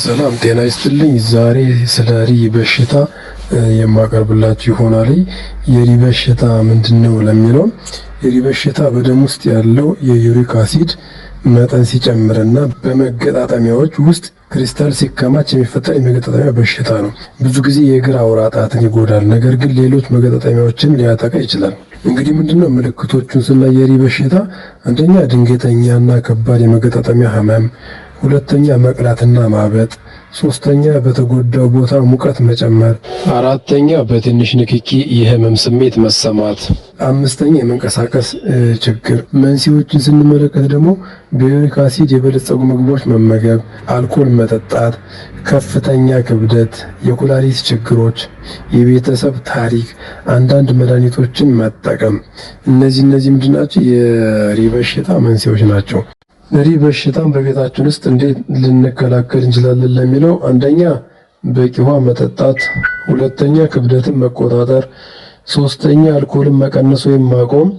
ሰላም ጤና ይስጥልኝ። ዛሬ ስለ ሪ በሽታ የማቀርብላችሁ ይሆናል። የሪ በሽታ ምንድነው ለሚለው የሪ በሽታ በደም ውስጥ ያለው የዩሪክ አሲድ መጠን ሲጨምርና በመገጣጠሚያዎች ውስጥ ክሪስታል ሲከማች የሚፈጠር የመገጣጠሚያ በሽታ ነው። ብዙ ጊዜ የእግር አውራ ጣትን ይጎዳል፣ ነገር ግን ሌሎች መገጣጠሚያዎችን ሊያጠቃ ይችላል። እንግዲህ ምንድነው ምልክቶቹን ስናይ የሪ በሽታ አንደኛ ድንገተኛና ከባድ የመገጣጠሚያ ህመም፣ ሁለተኛ መቅላትና ማበጥ፣ ሶስተኛ በተጎዳው ቦታ ሙቀት መጨመር፣ አራተኛ በትንሽ ንክኪ የህመም ስሜት መሰማት፣ አምስተኛ የመንቀሳቀስ ችግር። መንስኤዎችን ስንመለከት ደግሞ በዩሪክ አሲድ የበለጸጉ ምግቦች መመገብ፣ አልኮል መጠጣት፣ ከፍተኛ ክብደት፣ የኩላሊት ችግሮች፣ የቤተሰብ ታሪክ፣ አንዳንድ መድኃኒቶችን መጠቀም። እነዚህ ምንድናቸው? የሪ በሽታ መንስኤዎች ናቸው። ሪ በሽታን በቤታችን ውስጥ እንዴት ልንከላከል እንችላለን ለሚለው አንደኛ በቂ ውሃ መጠጣት፣ ሁለተኛ ክብደትን መቆጣጠር፣ ሶስተኛ አልኮልን መቀነስ ወይም ማቆም፣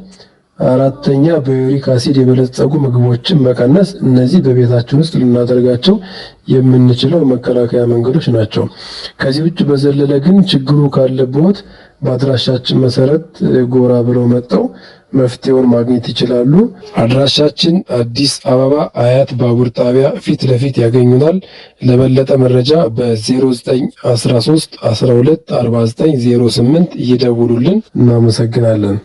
አራተኛ በዩሪክ አሲድ የበለጸጉ ምግቦችን መቀነስ። እነዚህ በቤታችን ውስጥ ልናደርጋቸው የምንችለው መከላከያ መንገዶች ናቸው። ከዚህ ውጭ በዘለለ ግን ችግሩ ካለበት በአድራሻችን መሰረት ጎራ ብለው መጥተው መፍትሄውን ማግኘት ይችላሉ። አድራሻችን አዲስ አበባ አያት ባቡር ጣቢያ ፊት ለፊት ያገኙናል። ለበለጠ መረጃ በ0913 12 49 08 ይደውሉልን። እናመሰግናለን።